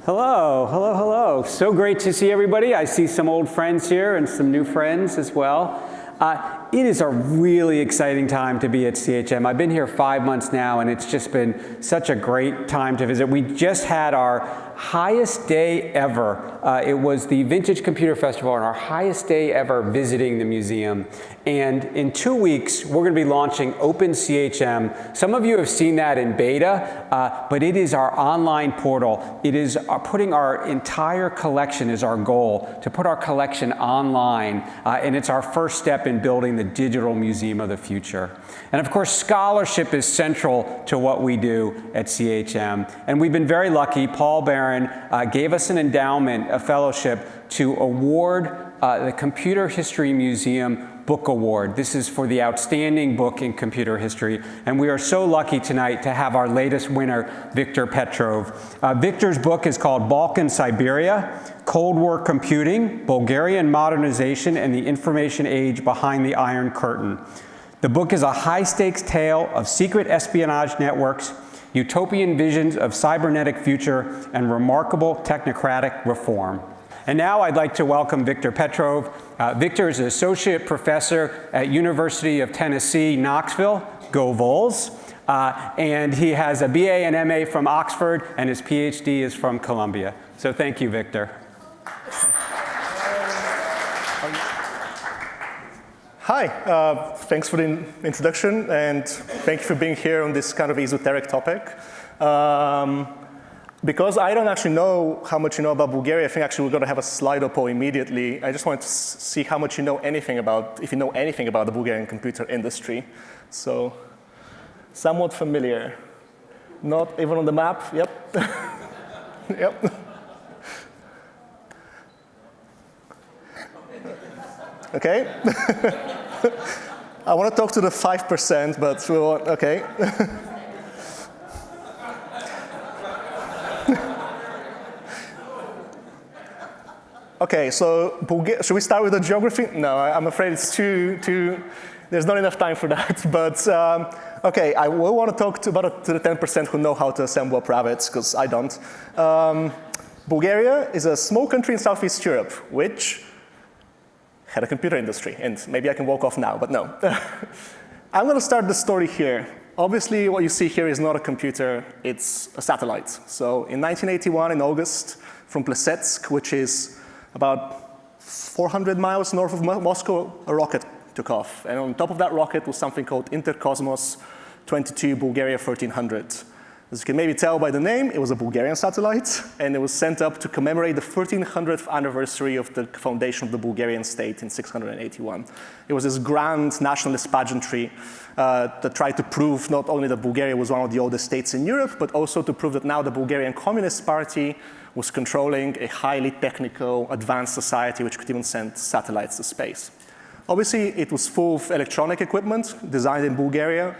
Hello, hello, hello. So great to see everybody. I see some old friends here and some new friends as well. It is a really exciting time to be at CHM. I've been here 5 months now, and it's just been such a great time to visit. We just had our highest day ever. It was the Vintage Computer Festival, and our highest day ever visiting the museum. And in 2 weeks, we're going to be launching Open CHM. Some of you have seen that in beta, but it is our online portal. It is putting our entire collection is our goal, to put our collection online, and it's our first step in building the digital museum of the future. And of course, scholarship is central to what we do at CHM. And we've been very lucky. Paul Barron gave us an endowment, a fellowship, to award the Computer History Museum Book Award. This is for the outstanding book in computer history. And we are so lucky tonight to have our latest winner, Victor Petrov. Victor's book is called Balkan, Cyberia, Cold War Computing, Bulgarian Modernization, and the Information Age Behind the Iron Curtain. The book is a high-stakes tale of secret espionage networks, utopian visions of cybernetic future, and remarkable technocratic reform. And now I'd like to welcome Victor Petrov. Victor is an associate professor at University of Tennessee, Knoxville, go Vols. And he has a BA and MA from Oxford, and his PhD is from Columbia. So thank you, Victor. Hi, thanks for the introduction, and thank you for being here on this kind of esoteric topic. Because I don't actually know how much you know about Bulgaria, I think actually we're going to have a Slido poll immediately. I just wanted to see how much you know anything about, if you know anything about the Bulgarian computer industry. So, somewhat familiar. Not even on the map, yep. Yep. Okay. I want to talk to the 5%, but we'll, okay. Okay, so should we start with the geography? No, I'm afraid it's too there's not enough time for that. But okay, I will want to talk to the 10% who know how to assemble a Pravets, because I don't. Bulgaria is a small country in Southeast Europe, which had a computer industry, and maybe I can walk off now, but no. I'm going to start the story here. Obviously, what you see here is not a computer, it's a satellite. So in 1981, in August, from Plesetsk, which is about 400 miles north of Moscow, a rocket took off. And on top of that rocket was something called Intercosmos 22 Bulgaria 1300. As you can maybe tell by the name, it was a Bulgarian satellite, and it was sent up to commemorate the 1300th anniversary of the foundation of the Bulgarian state in 681. It was this grand nationalist pageantry that tried to prove not only that Bulgaria was one of the oldest states in Europe, but also to prove that now the Bulgarian Communist Party was controlling a highly technical, advanced society which could even send satellites to space. Obviously, it was full of electronic equipment designed in Bulgaria.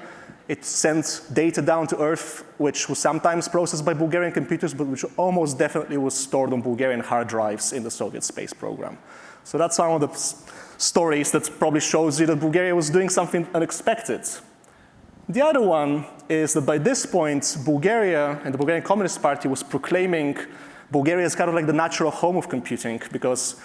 It sent data down to Earth, which was sometimes processed by Bulgarian computers, but which almost definitely was stored on Bulgarian hard drives in the Soviet space program. So that's one of the stories that probably shows you that Bulgaria was doing something unexpected. The other one is that by this point, Bulgaria and the Bulgarian Communist Party was proclaiming Bulgaria as kind of like the natural home of computing because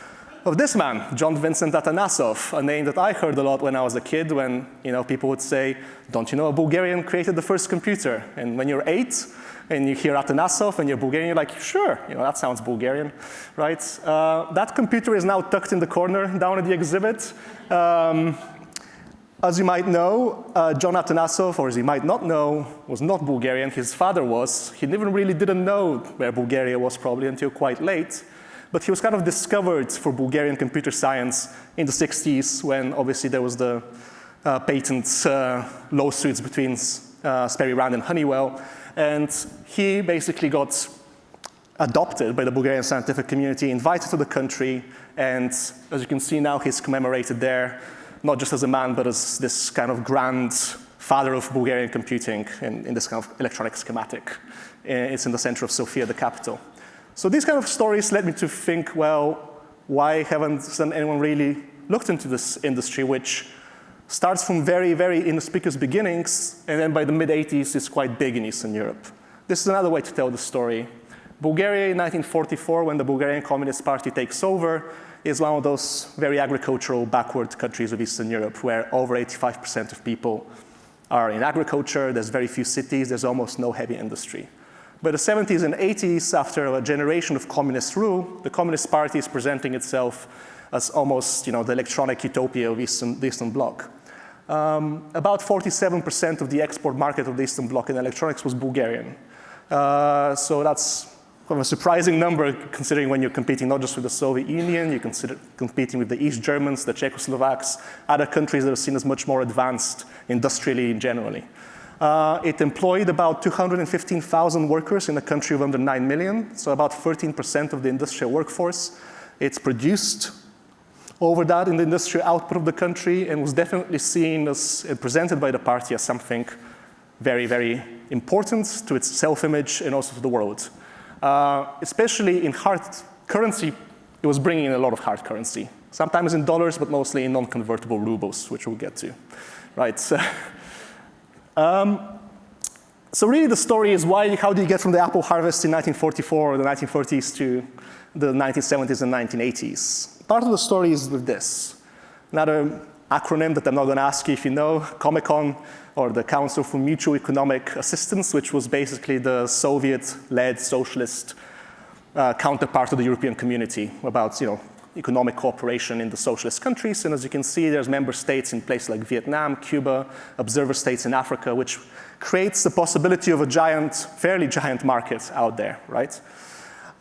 of this man, John Vincent Atanasov, a name that I heard a lot when I was a kid, when people would say, don't you know a Bulgarian created the first computer? And when you're 8 and you hear Atanasov and you're Bulgarian, you're like, sure, that sounds Bulgarian, right? That computer is now tucked in the corner down at the exhibit. As you might know, John Atanasov, or as you might not know, was not Bulgarian. His father was. He never really didn't know where Bulgaria was probably until quite late. But he was kind of discovered for Bulgarian computer science in the 60s when obviously there was the patent lawsuits between Sperry Rand and Honeywell. And he basically got adopted by the Bulgarian scientific community, invited to the country. And as you can see now, he's commemorated there, not just as a man, but as this kind of grand father of Bulgarian computing in this kind of electronic schematic. It's in the center of Sofia, the capital. So these kind of stories led me to think, well, why haven't anyone really looked into this industry, which starts from very, very inauspicious beginnings, and then by the mid-80s is quite big in Eastern Europe. This is another way to tell the story. Bulgaria in 1944, when the Bulgarian Communist Party takes over, is one of those very agricultural backward countries of Eastern Europe where over 85% of people are in agriculture, there's very few cities, there's almost no heavy industry. By the 70s and 80s, after a generation of communist rule, the Communist Party is presenting itself as almost the electronic utopia of the Eastern Bloc. About 47% of the export market of the Eastern Bloc in electronics was Bulgarian. So that's kind of a surprising number considering when you're competing not just with the Soviet Union, you're competing with the East Germans, the Czechoslovaks, other countries that are seen as much more advanced industrially and generally. It employed about 215,000 workers in a country of under 9 million, so about 13% of the industrial workforce. It's produced over that in the industrial output of the country and was definitely seen as, presented by the party as something very, very important to its self-image and also to the world. Especially in hard currency, it was bringing in a lot of hard currency, sometimes in dollars, but mostly in non-convertible rubles, which we'll get to, right? So really the story is how do you get from the apple harvest in 1944 or the 1940s to the 1970s and 1980s? Part of the story is with this. Another acronym that I'm not going to ask you if you know, COMECON, or the Council for Mutual Economic Assistance, which was basically the Soviet-led socialist counterpart of the European community about economic cooperation in the socialist countries. And as you can see, there's member states in places like Vietnam, Cuba, observer states in Africa, which creates the possibility of a fairly giant market out there, right?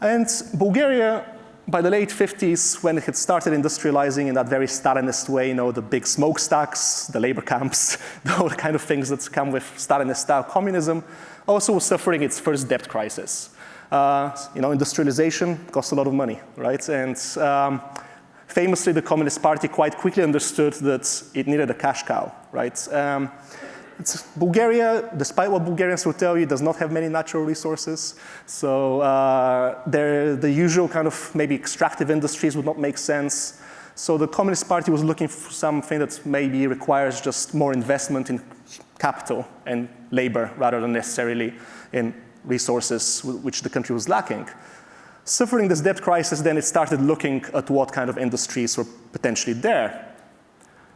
And Bulgaria, by the late 50s, when it had started industrializing in that very Stalinist way, the big smokestacks, the labor camps, all the kind of things that come with Stalinist-style communism, also was suffering its first debt crisis. Industrialization costs a lot of money, right? And famously, the Communist Party quite quickly understood that it needed a cash cow, right? Bulgaria, despite what Bulgarians will tell you, does not have many natural resources. So the usual kind of maybe extractive industries would not make sense. So the Communist Party was looking for something that maybe requires just more investment in capital and labor rather than necessarily in resources which the country was lacking. Suffering this debt crisis, then it started looking at what kind of industries were potentially there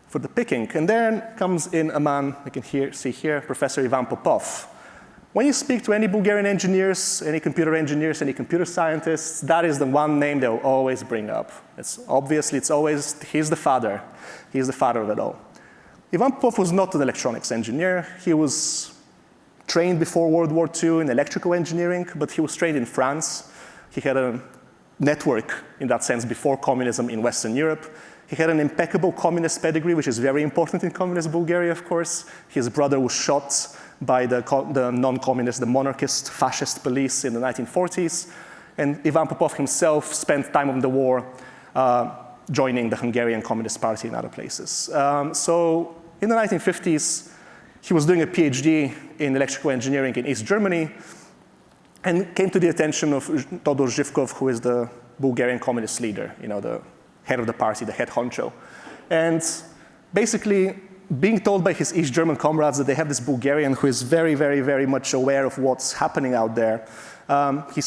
for the picking. And then comes in a man, you can see here, Professor Ivan Popov. When you speak to any Bulgarian engineers, any computer engineers, any computer scientists, that is the one name they'll always bring up. It's always, he's the father. He's the father of it all. Ivan Popov was not an electronics engineer. He was trained before World War II in electrical engineering, but he was trained in France. He had a network, in that sense, before communism in Western Europe. He had an impeccable communist pedigree, which is very important in communist Bulgaria, of course. His brother was shot by the non-communist, the monarchist, fascist police in the 1940s. And Ivan Popov himself spent time of the war joining the Hungarian Communist Party and other places. So in the 1950s, he was doing a PhD in electrical engineering in East Germany and came to the attention of Todor Zhivkov, who is the Bulgarian communist leader, the head of the party, the head honcho. And basically, being told by his East German comrades that they have this Bulgarian who is very, very, very much aware of what's happening out there, he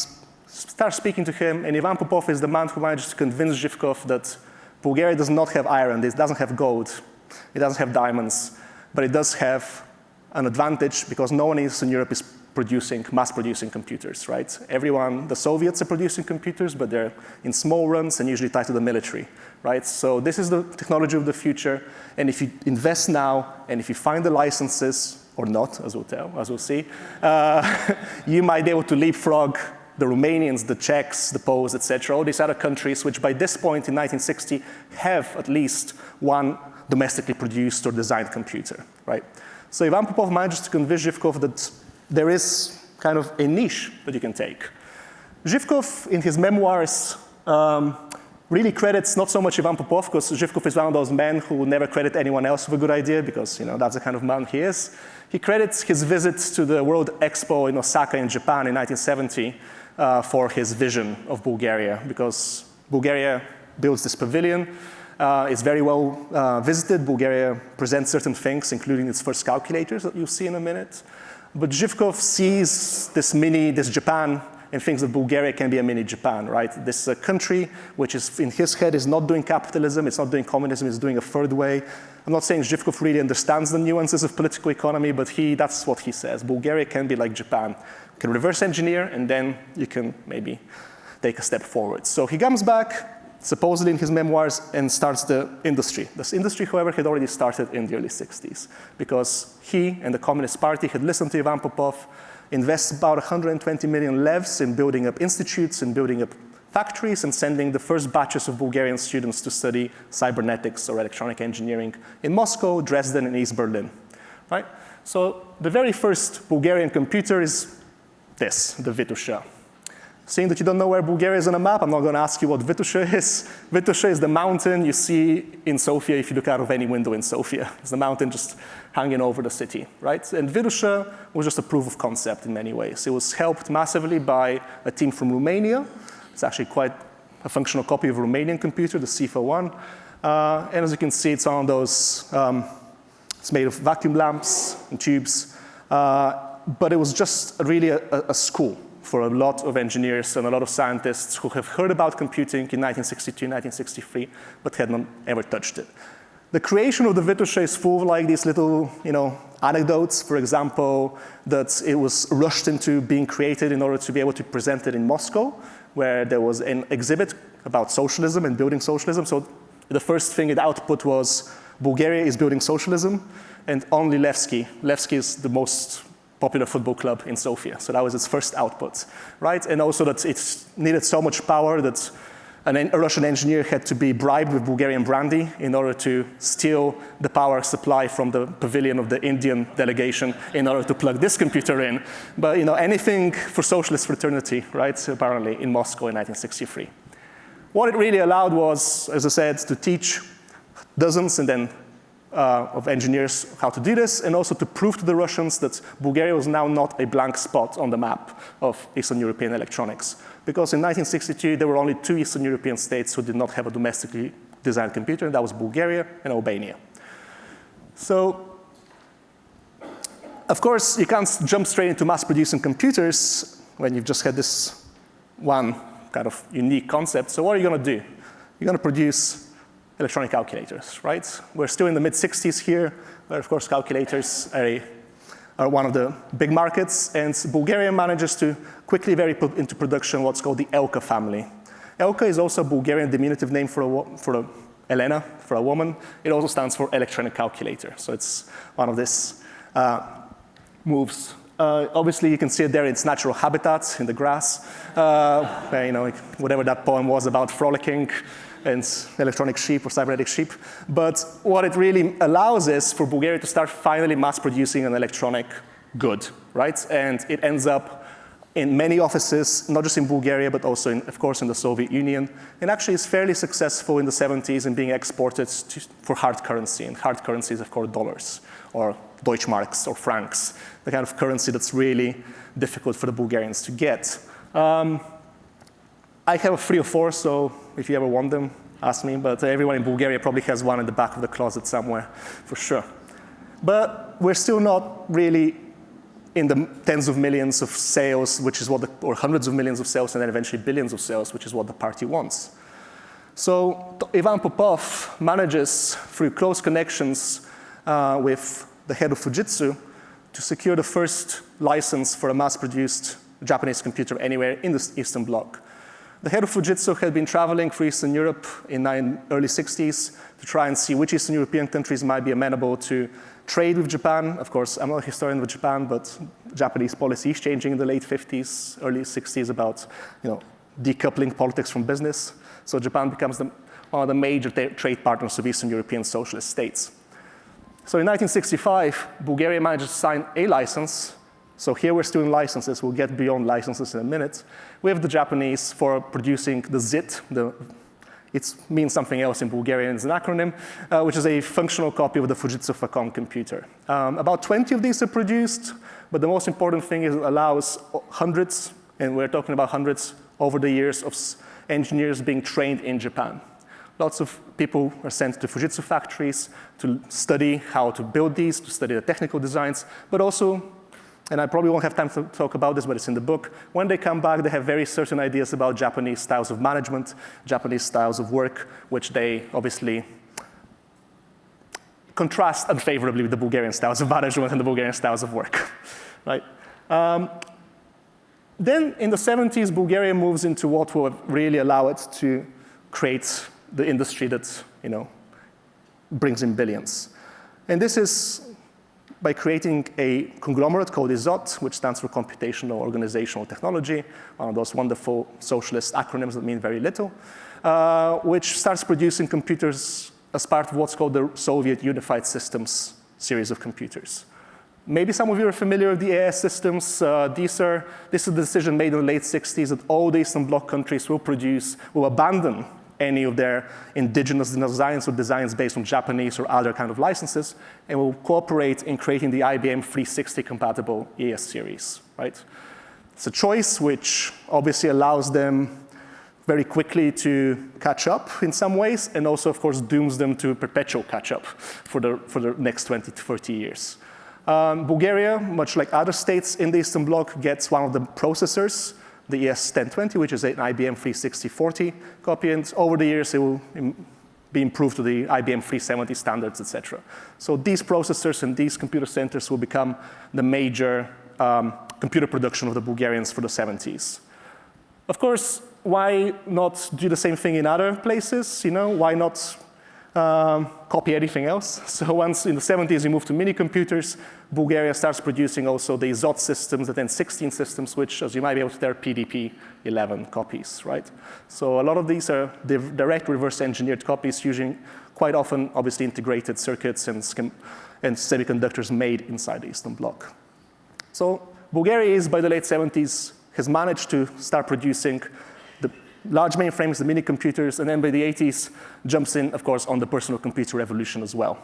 starts speaking to him, and Ivan Popov is the man who managed to convince Zhivkov that Bulgaria does not have iron, it doesn't have gold, it doesn't have diamonds, but it does have an advantage because no one in Eastern Europe is mass producing computers, right? The Soviets are producing computers, but they're in small runs and usually tied to the military, right? So this is the technology of the future, and if you invest now, and if you find the licenses, or not, as we'll see, you might be able to leapfrog the Romanians, the Czechs, the Poles, etc., all these other countries, which by this point in 1960 have at least one domestically produced or designed computer, right? So Ivan Popov manages to convince Zhivkov that there is kind of a niche that you can take. Zhivkov, in his memoirs, really credits not so much Ivan Popov, because Zhivkov is one of those men who would never credit anyone else with a good idea, because that's the kind of man he is. He credits his visit to the World Expo in Osaka in Japan in 1970 for his vision of Bulgaria, because Bulgaria builds this pavilion. It's very well visited. Bulgaria presents certain things, including its first calculators that you'll see in a minute. But Zhivkov sees this Japan and thinks that Bulgaria can be a mini Japan, right? This is a country which is, in his head, is not doing capitalism, it's not doing communism, it's doing a third way. I'm not saying Zhivkov really understands the nuances of political economy, but that's what he says. Bulgaria can be like Japan. You can reverse engineer, and then you can maybe take a step forward. So he comes back, supposedly in his memoirs, and starts the industry. This industry, however, had already started in the early 60s, because he and the Communist Party had listened to Ivan Popov, invest about 120 million levs in building up institutes and building up factories and sending the first batches of Bulgarian students to study cybernetics or electronic engineering in Moscow, Dresden, and East Berlin, right? So the very first Bulgarian computer is this, the Vitusha. Seeing that you don't know where Bulgaria is on a map, I'm not going to ask you what Vitusha is. Vitusha is the mountain you see in Sofia if you look out of any window in Sofia. It's the mountain just hanging over the city, right? And Vitusha was just a proof of concept in many ways. It was helped massively by a team from Romania. It's actually quite a functional copy of a Romanian computer, the CIFA-1. And as you can see, it's one of those, it's made of vacuum lamps and tubes. But it was just really a school for a lot of engineers and a lot of scientists who have heard about computing in 1962, 1963, but had not ever touched it. The creation of the Vitusha is full of like these little, anecdotes. For example, that it was rushed into being created in order to be able to present it in Moscow, where there was an exhibit about socialism and building socialism. So the first thing it output was Bulgaria is building socialism, and only Levski is the most popular football club in Sofia. So that was its first output, right? And also that it needed so much power that a Russian engineer had to be bribed with Bulgarian brandy in order to steal the power supply from the pavilion of the Indian delegation in order to plug this computer in. But anything for socialist fraternity, right? Apparently in Moscow in 1963. What it really allowed was, as I said, to teach dozens and then of engineers how to do this, and also to prove to the Russians that Bulgaria was now not a blank spot on the map of Eastern European electronics. Because in 1962, there were only 2 Eastern European states who did not have a domestically designed computer, and that was Bulgaria and Albania. So, of course, you can't jump straight into mass-producing computers when you've just had this one kind of unique concept. So what are you going to do? You're going to produce electronic calculators, right? We're still in the mid-60s here, where of course calculators are one of the big markets, and Bulgaria manages to quickly put into production what's called the Elka family. Elka is also a Bulgarian diminutive name for Elena, for a woman. It also stands for electronic calculator. So it's one of these moves. Obviously, you can see it there in its natural habitat in the grass, where, whatever that poem was about frolicking and electronic sheep or cybernetic sheep. But what it really allows is for Bulgaria to start finally mass producing an electronic good, right? And it ends up in many offices, not just in Bulgaria, but also, of course, in the Soviet Union. And actually is fairly successful in the 70s in being exported for hard currency. And hard currency is, of course, dollars or Deutschmarks or francs, the kind of currency that's really difficult for the Bulgarians to get. I have 3 or 4, so if you ever want them, ask me. But everyone in Bulgaria probably has one in the back of the closet somewhere, for sure. But we're still not really in the tens of millions of sales, which is or hundreds of millions of sales, and then eventually billions of sales, which is what the party wants. So Ivan Popov manages, through close connections with the head of Fujitsu, to secure the first license for a mass-produced Japanese computer anywhere in the Eastern Bloc. The head of Fujitsu had been traveling through Eastern Europe in the early 60s to try and see which Eastern European countries might be amenable to trade with Japan. Of course, I'm not a historian of Japan, but Japanese policy is changing in the late 50s, early 60s about decoupling politics from business. So Japan becomes one of the major trade partners of Eastern European socialist states. So in 1965, Bulgaria managed to sign a license. So here we're still in licenses. We'll get beyond licenses in a minute. With the Japanese for producing the ZIT. It means something else in Bulgarian. It's an acronym, which is a functional copy of the Fujitsu Facom computer. About 20 of these are produced, but the most important thing is it allows hundreds, and we're talking about hundreds over the years, of engineers being trained in Japan. Lots of people are sent to Fujitsu factories to study how to build these, to study the technical designs, but also and I probably won't have time to talk about this, but it's in the book. When they come back, they have very certain ideas about Japanese styles of management, Japanese styles of work, which they obviously contrast unfavorably with the Bulgarian styles of management and the Bulgarian styles of work, right? Then in the 70s, Bulgaria moves into what will really allow it to create the industry that, brings in billions. And this is by creating a conglomerate called IZOT, which stands for Computational Organizational Technology, one of those wonderful socialist acronyms that mean very little, which starts producing computers as part of what's called the Soviet Unified Systems series of computers. Maybe some of you are familiar with the AS systems. This is a decision made in the late 60s that all the Eastern Bloc countries will abandon any of their indigenous designs or designs based on Japanese or other kind of licenses, and will cooperate in creating the IBM 360 compatible AS series, right? It's a choice which obviously allows them very quickly to catch up in some ways, and also, of course, dooms them to perpetual catch-up for the next 20 to 30 years. Bulgaria, much like other states in the Eastern Bloc, gets one of the processors, the ES1020, which is an IBM 36040 copy, and over the years it will be improved to the IBM 370 standards, etc. So these processors and these computer centers will become the major computer production of the Bulgarians for the 70s. Of course, why not do the same thing in other places? Why not copy anything else? So once in the 70s you move to mini computers, Bulgaria starts producing also the IZOT systems, the 1016 systems, which, as you might be able to tell, are PDP-11 copies, right? So a lot of these are direct reverse engineered copies, using quite often, obviously, integrated circuits and semiconductors made inside the Eastern Bloc. So Bulgaria is, by the late 70s, has managed to start producing the large mainframes, the mini computers, and then by the 80s jumps in, of course, on the personal computer revolution as well.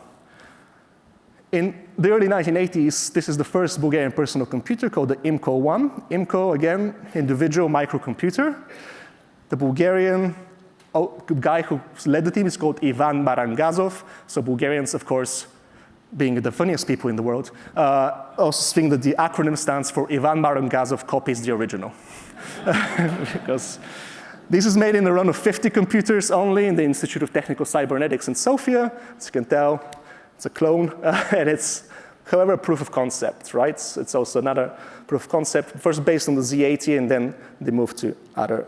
In the early 1980s, this is the first Bulgarian personal computer called the IMCO-1. IMCO, again, individual microcomputer. The Bulgarian guy who led the team is called Ivan Marangazov. So Bulgarians, of course, being the funniest people in the world, also think that the acronym stands for Ivan Marangazov copies the original. Because this is made in the run of 50 computers only in the Institute of Technical Cybernetics in Sofia. As you can tell, it's a clone, and it's, however, a proof of concept, right? It's also another proof of concept, first based on the Z80, and then they moved to other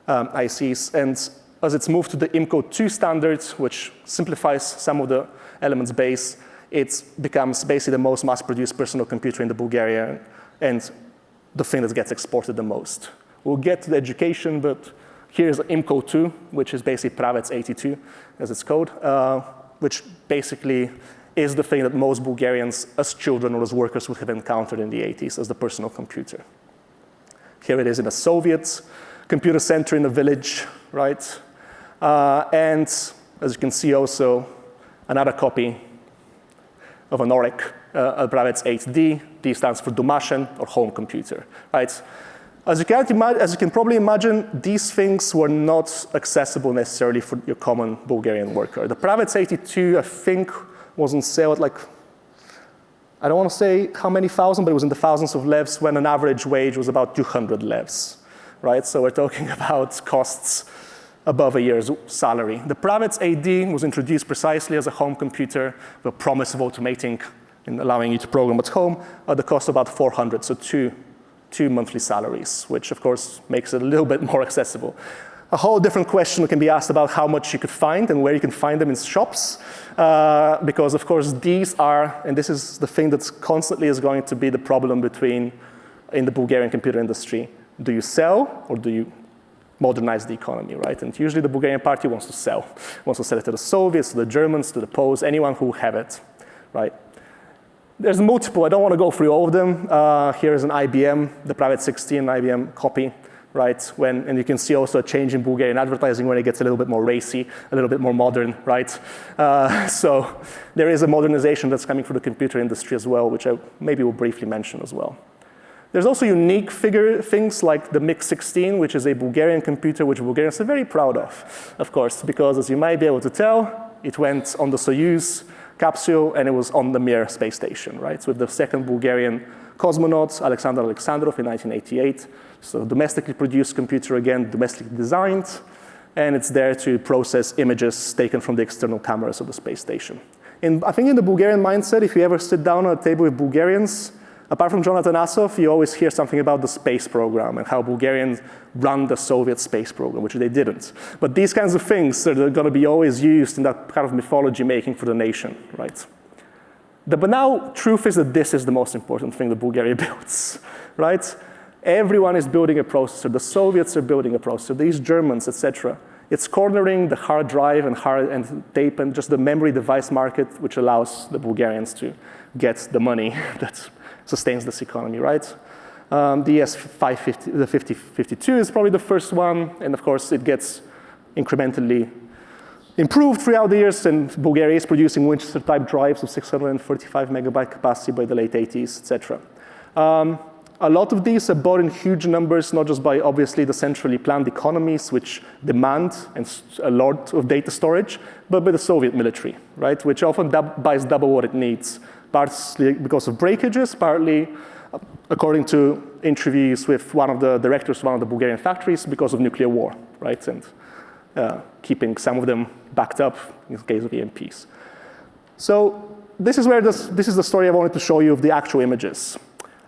ICs. And as it's moved to the IMCO-2 standard, which simplifies some of the elements base, it becomes basically the most mass-produced personal computer in the Bulgaria, and the thing that gets exported the most. We'll get to the education, but here's IMCO-2, which is basically Pravets 82, as it's called, which basically is the thing that most Bulgarians as children or as workers would have encountered in the 80s as the personal computer. Here it is in a Soviet computer center in a village, right? And as you can see also, another copy of an ORIC, a Pravets 8D. D stands for Domashen, or home computer, right? As you can probably imagine, these things were not accessible necessarily for your common Bulgarian worker. The Pravets 82, I think, was on sale at I don't want to say how many thousand, but it was in the thousands of levs when an average wage was about 200 levs, right? So we're talking about costs above a year's salary. The Pravets AD was introduced precisely as a home computer with a promise of automating and allowing you to program at home at the cost of about 400, so two monthly salaries, which of course makes it a little bit more accessible. A whole different question can be asked about how much you could find and where you can find them in shops, because of course these are, and this is the thing that constantly is going to be the problem in the Bulgarian computer industry. Do you sell or do you modernize the economy, right? And usually the Bulgarian party wants to sell it to the Soviets, to the Germans, to the Poles, anyone who will have it, right? There's multiple, I don't want to go through all of them. Here is an IBM, the Pravets 16 IBM copy, right? And you can see also a change in Bulgarian advertising when it gets a little bit more racy, a little bit more modern, right? So there is a modernization that's coming for the computer industry as well, which I maybe will briefly mention as well. There's also unique things like the MiG-16, which is a Bulgarian computer, which Bulgarians are very proud of course, because as you might be able to tell, it went on the Soyuz capsule and it was on the Mir space station, right? So with the second Bulgarian cosmonaut, Alexander Alexandrov in 1988. So domestically produced computer, again, domestically designed, and it's there to process images taken from the external cameras of the space station. I think in the Bulgarian mindset, if you ever sit down at a table with Bulgarians, apart from Jonathan Asov, you always hear something about the space program and how Bulgarians run the Soviet space program, which they didn't. But these kinds of things are going to be always used in that kind of mythology making for the nation, right? But now, truth is that this is the most important thing that Bulgaria builds, right? Everyone is building a processor. The Soviets are building a processor. These Germans, etc. It's cornering the hard drive and tape and just the memory device market, which allows the Bulgarians to get the money that sustains this economy, right? The ES550, the 5052 is probably the first one, and of course it gets incrementally improved throughout the years, and Bulgaria is producing Winchester-type drives of 645 megabyte capacity by the late 80s, etc. A lot of these are bought in huge numbers, not just by obviously the centrally planned economies, which demand a lot of data storage, but by the Soviet military, right? Which often buys double what it needs, partly because of breakages, partly, according to interviews with one of the directors of one of the Bulgarian factories, because of nuclear war, right? And keeping some of them backed up in case of EMPs. So this is the story I wanted to show you of the actual images.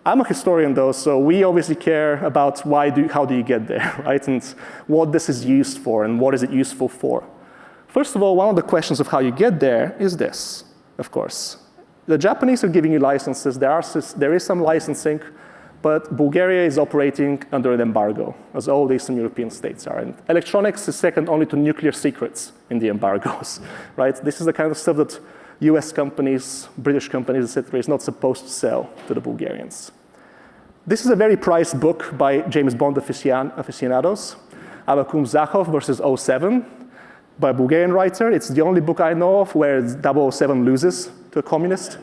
I'm a historian though, so we obviously care about how do you get there, right? And what this is used for and what is it useful for. First of all, one of the questions of how you get there is this, of course. The Japanese are giving you licenses, there is some licensing, but Bulgaria is operating under an embargo, as all the Eastern European states are. And electronics is second only to nuclear secrets in the embargoes, right? This is the kind of stuff that US companies, British companies, etc., is not supposed to sell to the Bulgarians. This is a very prized book by James Bond aficionados, Abakum Zachov versus 07, by a Bulgarian writer. It's the only book I know of where 007 loses to a communist.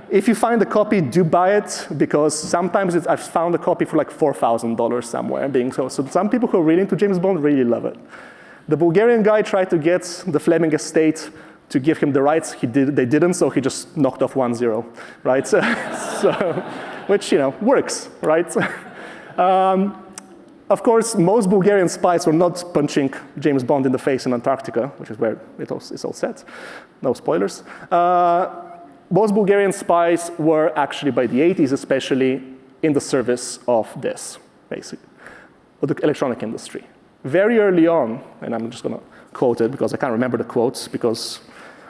If you find a copy, do buy it, because sometimes I've found a copy for like $4,000 somewhere. So some people who are really into James Bond really love it. The Bulgarian guy tried to get the Fleming estate to give him the rights. They didn't, so he just knocked off 1-0, right? Which, works, right? Of course, most Bulgarian spies were not punching James Bond in the face in Antarctica, which is where it's all set. No spoilers. Most Bulgarian spies were actually, by the 80s especially, in the service of this, basically, of the electronic industry. Very early on, and I'm just going to quote it because I can't remember the quotes, because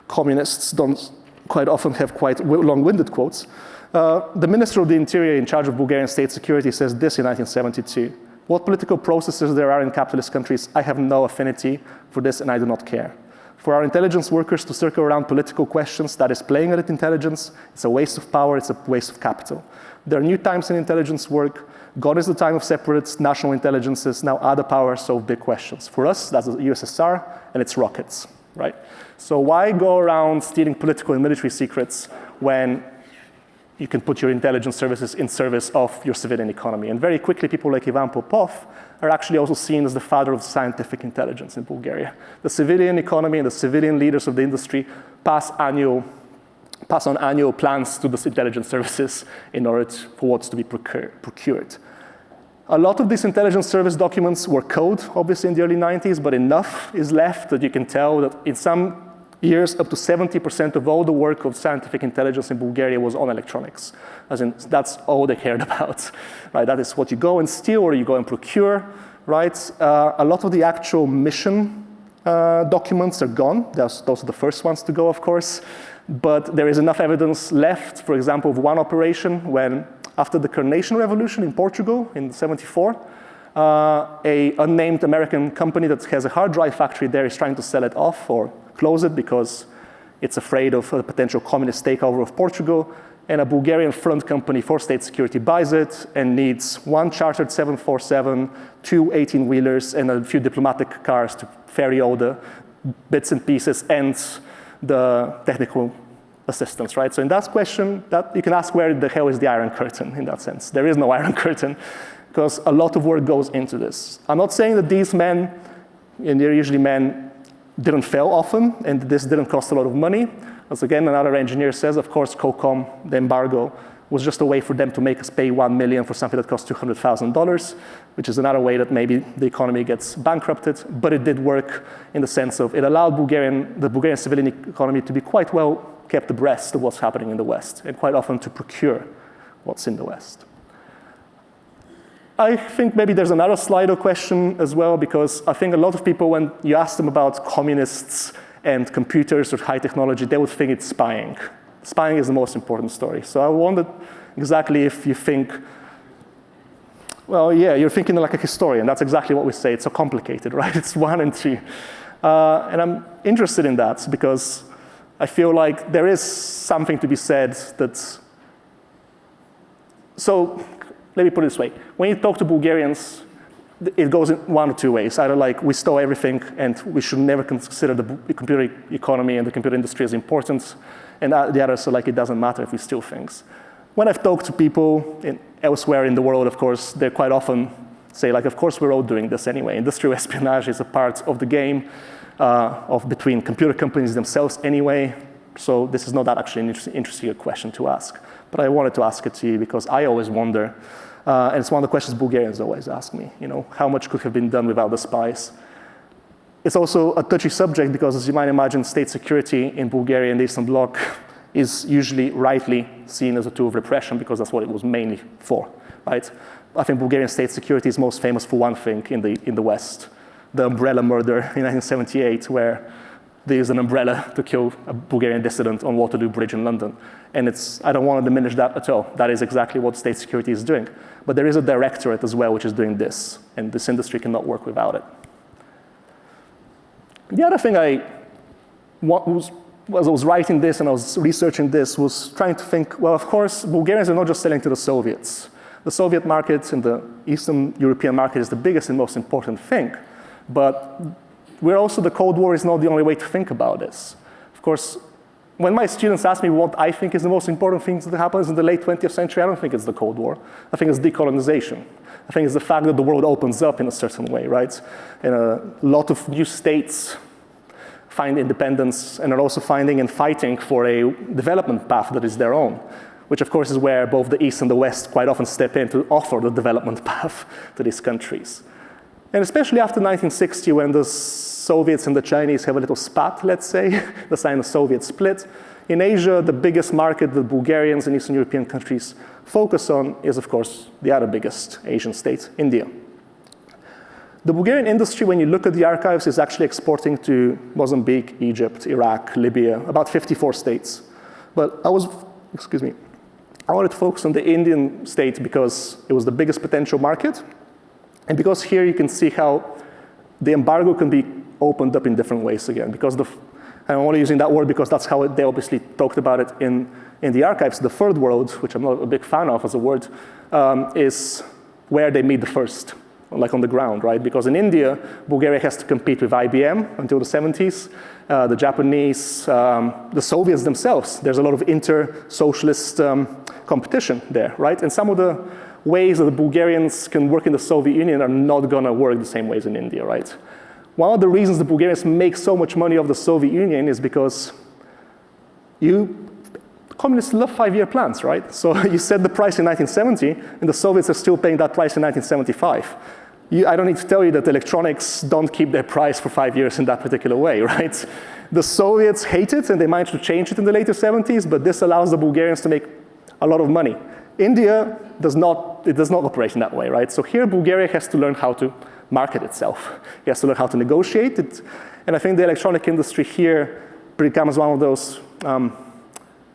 communists don't quite often have quite long-winded quotes. The Minister of the Interior in charge of Bulgarian state security says this in 1972. What political processes there are in capitalist countries, I have no affinity for this and I do not care. For our intelligence workers to circle around political questions, that is playing at intelligence, it's a waste of power, it's a waste of capital. There are new times in intelligence work. Gone is the time of separate national intelligences. Now other powers solve big questions. For us, that's the USSR and its rockets, right? So why go around stealing political and military secrets when you can put your intelligence services in service of your civilian economy? And very quickly, people like Ivan Popov are actually also seen as the father of scientific intelligence in Bulgaria. The civilian economy and the civilian leaders of the industry pass on annual plans to the intelligence services in order for what's to be procured. A lot of these intelligence service documents were code, obviously, in the early 90s, but enough is left that you can tell that in some years, up to 70% of all the work of scientific intelligence in Bulgaria was on electronics. As in, that's all they cared about, right? That is what you go and steal or you go and procure, right? A lot of the actual mission documents are gone. Those are the first ones to go, of course. But there is enough evidence left, for example, of one operation when, after the Carnation Revolution in Portugal in '74, a unnamed American company that has a hard drive factory there is trying to sell it off or close it because it's afraid of a potential communist takeover of Portugal. And a Bulgarian front company for state security buys it and needs one chartered 747, two 18-wheelers, and a few diplomatic cars to ferry all the bits and pieces and the technical assistance, right? So in that question, that you can ask where the hell is the Iron Curtain in that sense. There is no Iron Curtain because a lot of work goes into this. I'm not saying that these men, and they're usually men, didn't fail often and this didn't cost a lot of money. As again, another engineer says, of course, COCOM, the embargo, was just a way for them to make us pay $1 million for something that cost $200,000, which is another way that maybe the economy gets bankrupted. But it did work in the sense of it allowed the Bulgarian civilian economy to be quite well kept abreast of what's happening in the West, and quite often to procure what's in the West. I think maybe there's another Slido question as well, because I think a lot of people, when you ask them about communists and computers or high technology, they would think it's spying. Spying is the most important story. So I wondered exactly if you think, well, yeah, you're thinking like a historian. That's exactly what we say. It's so complicated, right? It's 1 and 2. And I'm interested in that because I feel like there is something to be said that, so let me put it this way. When you talk to Bulgarians, it goes in 1 or 2 ways. Either like we stole everything and we should never consider the computer economy and the computer industry as important. And the other, so like it doesn't matter if we steal things. When I've talked to people elsewhere in the world, of course, they quite often say like, of course we're all doing this anyway. Industrial espionage is a part of the game between computer companies themselves anyway. So this is not that actually an interesting question to ask. But I wanted to ask it to you because I always wonder, and it's one of the questions Bulgarians always ask me, how much could have been done without the spies? It's also a touchy subject because, as you might imagine, state security in Bulgaria and the Eastern Bloc is usually rightly seen as a tool of repression because that's what it was mainly for, right? I think Bulgarian state security is most famous for one thing in the West, the umbrella murder in 1978, where they used an umbrella to kill a Bulgarian dissident on Waterloo Bridge in London. And I don't want to diminish that at all. That is exactly what state security is doing. But there is a directorate as well which is doing this, and this industry cannot work without it. The other thing as I was writing this and I was researching this was trying to think, well, of course, Bulgarians are not just selling to the Soviets. The Soviet market and the Eastern European market is the biggest and most important thing. But the Cold War is not the only way to think about this. Of course, when my students ask me what I think is the most important thing that happens in the late 20th century, I don't think it's the Cold War. I think it's decolonization. I think it's the fact that the world opens up in a certain way, right? And a lot of new states find independence and are also finding and fighting for a development path that is their own, which of course is where both the East and the West quite often step in to offer the development path to these countries. And especially after 1960, when the Soviets and the Chinese have a little spat, let's say, the sign of Soviet split, in Asia, the biggest market that Bulgarians and Eastern European countries focus on is, of course, the other biggest Asian state, India. The Bulgarian industry, when you look at the archives, is actually exporting to Mozambique, Egypt, Iraq, Libya, about 54 states. But I wanted to focus on the Indian state because it was the biggest potential market. And because here you can see how the embargo can be opened up in different ways again. Because I'm only using that word because that's how they obviously talked about it in the archives. The third world, which I'm not a big fan of as a word, is where they meet the first, like on the ground, right? Because in India, Bulgaria has to compete with IBM until the 70s, the Japanese, the Soviets themselves. There's a lot of inter-socialist competition there, right? And some of the ways that the Bulgarians can work in the Soviet Union are not gonna work the same ways in India, right? One of the reasons the Bulgarians make so much money off the Soviet Union is because communists love 5-year plans, right? So you set the price in 1970, and the Soviets are still paying that price in 1975. I don't need to tell you that electronics don't keep their price for 5 years in that particular way, right? The Soviets hate it, and they managed to change it in the later 70s, but this allows the Bulgarians to make a lot of money. India does not operate in that way, right? So here Bulgaria has to learn how to market itself. It has to learn how to negotiate it. And I think the electronic industry here becomes one of those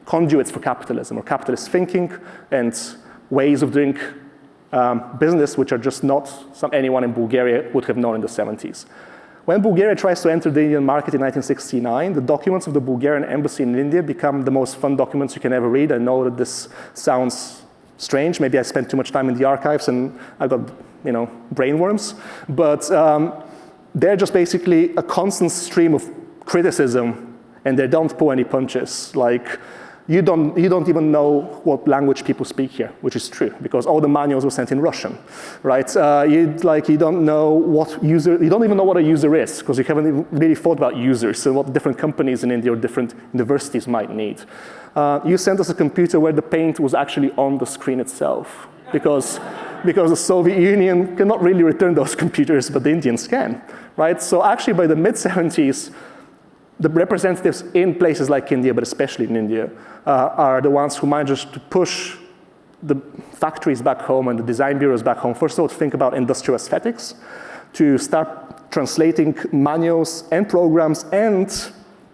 conduits for capitalism or capitalist thinking and ways of doing business which are just not anyone in Bulgaria would have known in the 70s. When Bulgaria tries to enter the Indian market in 1969, the documents of the Bulgarian embassy in India become the most fun documents you can ever read. I know that this sounds strange. Maybe I spent too much time in the archives and I got, brainworms. But they're just basically a constant stream of criticism, and they don't pull any punches. Like, you don't even know what language people speak here, which is true, because all the manuals were sent in Russian, right? You don't know what user, you don't even know what a user is, because you haven't even really thought about users and what different companies in India or different universities might need. You sent us a computer where the paint was actually on the screen itself, because the Soviet Union cannot really return those computers, but the Indians can, right? So actually by the mid-70s, the representatives in places like India, but especially in India, are the ones who managed to push the factories back home and the design bureaus back home. First of all, to think about industrial aesthetics, to start translating manuals and programs and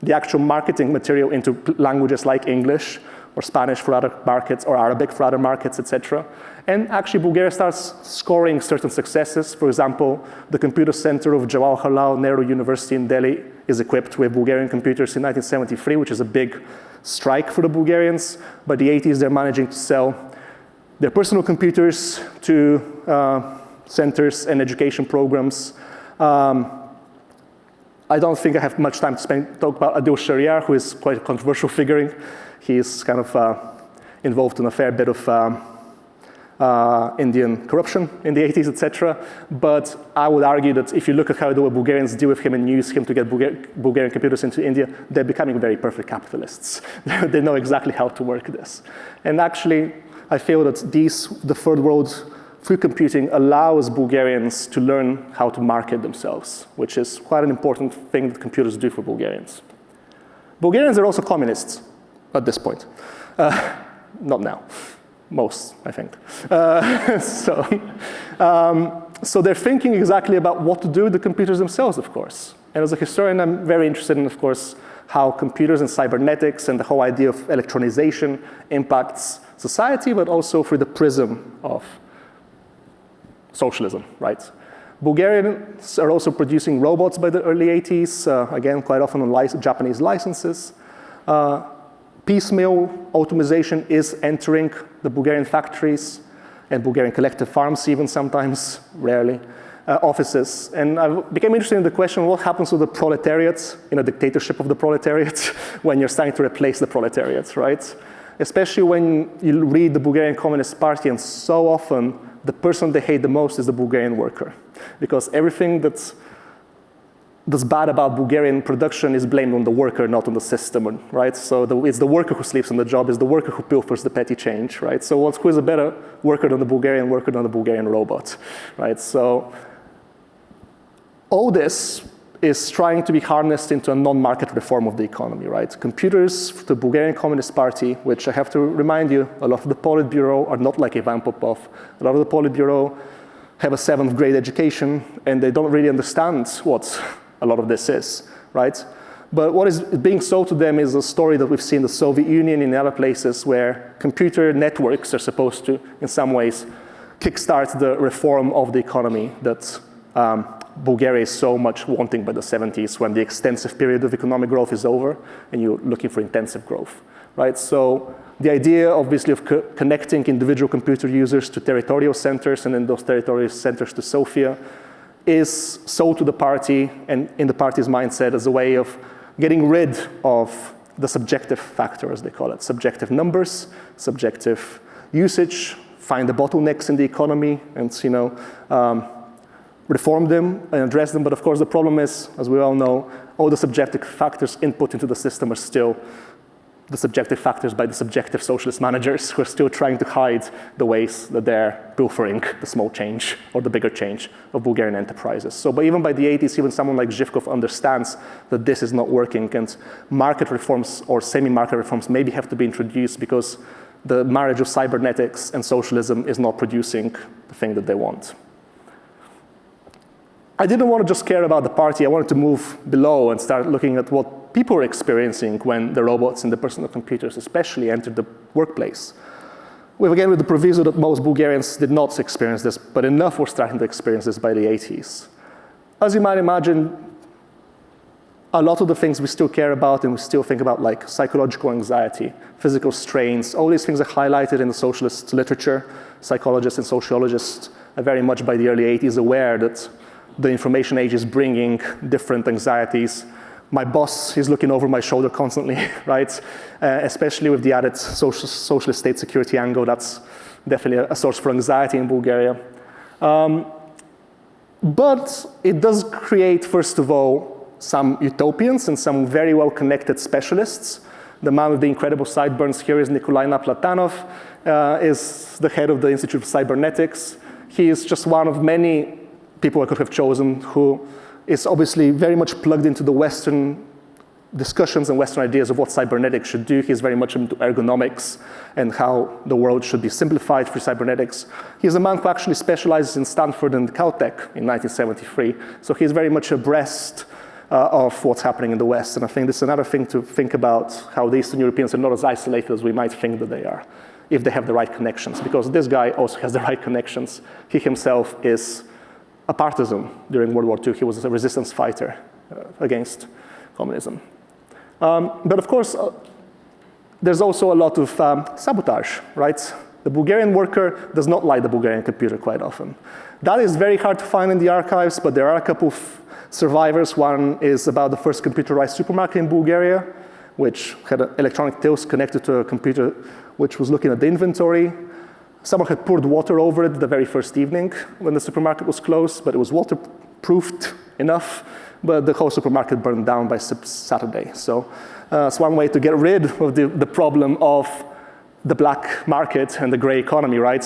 the actual marketing material into languages like English or Spanish for other markets or Arabic for other markets, etc. And actually, Bulgaria starts scoring certain successes. For example, the computer center of Jawaharlal Nehru University in Delhi is equipped with Bulgarian computers in 1973, which is a big strike for the Bulgarians. By the 80s, they're managing to sell their personal computers to centers and education programs. I don't think I have much time to talk about Adil Shariar, who is quite a controversial figure. He's kind of involved in a fair bit of Indian corruption in the 80s, etc. But I would argue that if you look at how the Bulgarians deal with him and use him to get Bulgarian computers into India, they're becoming very perfect capitalists. They know exactly how to work this. And actually, I feel that the third world free computing allows Bulgarians to learn how to market themselves, which is quite an important thing that computers do for Bulgarians. Bulgarians are also communists at this point. Not now. Most, I think. So they're thinking exactly about what to do with the computers themselves, of course. And as a historian, I'm very interested in, of course, how computers and cybernetics and the whole idea of electronization impacts society, but also through the prism of socialism, right? Bulgarians are also producing robots by the early 80s, again, quite often on Japanese licenses. Piecemeal automation is entering the Bulgarian factories and Bulgarian collective farms even sometimes, rarely, offices. And I became interested in the question, what happens to the proletariat in a dictatorship of the proletariat when you're starting to replace the proletariat, right? Especially when you read the Bulgarian Communist Party, and so often the person they hate the most is the Bulgarian worker, because everything that's bad about Bulgarian production is blamed on the worker, not on the system, right? So it's the worker who sleeps on the job, it's the worker who pilfers the petty change, right? So who is a better worker than the Bulgarian worker than the Bulgarian robot, right? So all this is trying to be harnessed into a non-market reform of the economy, right? Computers, the Bulgarian Communist Party, which I have to remind you, a lot of the Politburo are not like Ivan Popov. A lot of the Politburo have a 7th grade education, and they don't really understand what a lot of this is, right? But what is being sold to them is a story that we've seen in the Soviet Union and in other places where computer networks are supposed to, in some ways, kickstart the reform of the economy that Bulgaria is so much wanting by the 70s, when the extensive period of economic growth is over and you're looking for intensive growth, right? So the idea, obviously, of connecting individual computer users to territorial centers and then those territorial centers to Sofia is sold to the party and in the party's mindset as a way of getting rid of the subjective factor, as they call it, subjective numbers, subjective usage, find the bottlenecks in the economy and, reform them and address them. But of course, the problem is, as we all know, all the subjective factors input into the system are still the subjective factors by the subjective socialist managers who are still trying to hide the ways that they're pilfering the small change or the bigger change of Bulgarian enterprises. So but even by the 80s, even someone like Zhivkov understands that this is not working, and market reforms or semi-market reforms maybe have to be introduced because the marriage of cybernetics and socialism is not producing the thing that they want. I didn't want to just care about the party. I wanted to move below and start looking at what people are experiencing when the robots and the personal computers especially entered the workplace. With the proviso that most Bulgarians did not experience this, but enough were starting to experience this by the 80s. As you might imagine, a lot of the things we still care about and we still think about, like psychological anxiety, physical strains, all these things are highlighted in the socialist literature. Psychologists and sociologists are very much by the early 80s aware that the information age is bringing different anxieties, my boss is looking over my shoulder constantly, right? Especially with the added socialist state security angle, that's definitely a source for anxiety in Bulgaria. But it does create, first of all, some utopians and some very well-connected specialists. The man with the incredible sideburns here is Nikolai Naplatanov, is the head of the Institute of Cybernetics. He is just one of many people I could have chosen who is obviously very much plugged into the Western discussions and Western ideas of what cybernetics should do. He's very much into ergonomics and how the world should be simplified for cybernetics. He's a man who actually specializes in Stanford and Caltech in 1973. So he's very much abreast of what's happening in the West. And I think this is another thing to think about, how the Eastern Europeans are not as isolated as we might think that they are, if they have the right connections. Because this guy also has the right connections. He himself is a partisan during World War II. He was a resistance fighter against communism. But of course, there's also a lot of sabotage, right? The Bulgarian worker does not like the Bulgarian computer quite often. That is very hard to find in the archives, but there are a couple of survivors. One is about the first computerized supermarket in Bulgaria, which had electronic tills connected to a computer which was looking at the inventory. Someone had poured water over it the very first evening when the supermarket was closed, but it was waterproofed enough, but the whole supermarket burned down by Saturday. So it's one way to get rid of the problem of the black market and the gray economy, right?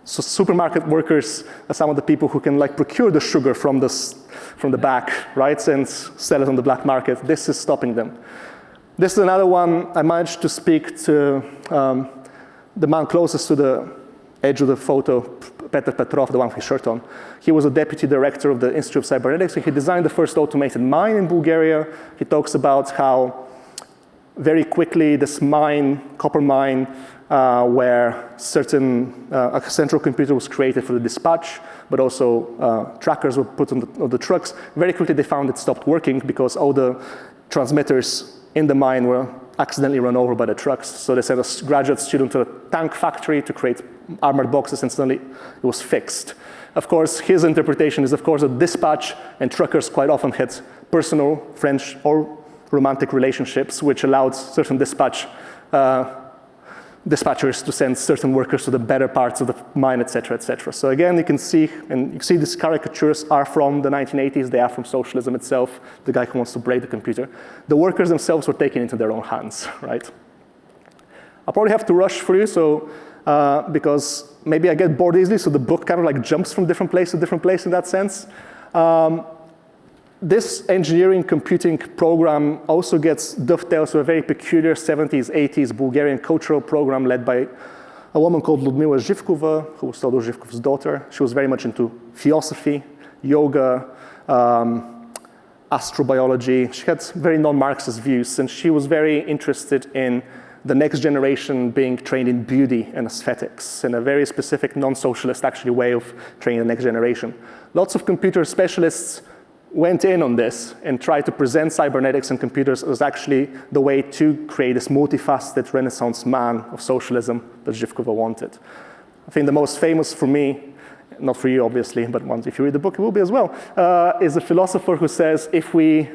So supermarket workers are some of the people who can procure the sugar from the back, right, and sell it on the black market. This is stopping them. This is another one. I managed to speak to the man closest to the edge of the photo, Victor Petrov, the one with his shirt on. He was a deputy director of the Institute of Cybernetics, and he designed the first automated mine in Bulgaria. He talks about how very quickly this mine, copper mine, where a central computer was created for the dispatch, but also trackers were put on the trucks. Very quickly they found it stopped working because all the transmitters in the mine were accidentally run over by the trucks. So they sent a graduate student to a tank factory to create armored boxes, and suddenly it was fixed. Of course, his interpretation is, of course, that dispatch and truckers quite often had personal, French, or romantic relationships, which allowed certain dispatchers to send certain workers to the better parts of the mine, et cetera, et cetera. So again, you can see these caricatures are from the 1980s. They are from socialism itself, the guy who wants to break the computer. The workers themselves were taken into their own hands, right? I'll probably have to rush for you, because maybe I get bored easily, so the book kind of jumps from different place to different place in that sense. This engineering computing program also gets dovetails to a very peculiar 70s, 80s Bulgarian cultural program led by a woman called Ludmila Zhivkova, who was Todor Zhivkov's daughter. She was very much into philosophy, yoga, astrobiology. She had very non-Marxist views, and she was very interested in the next generation being trained in beauty and aesthetics, in a very specific non-socialist actually way of training the next generation. Lots of computer specialists went in on this and tried to present cybernetics and computers as actually the way to create this multifaceted Renaissance man of socialism that Zhivkova wanted. I think the most famous for me, not for you obviously, but if you read the book, it will be as well, is a philosopher who says if we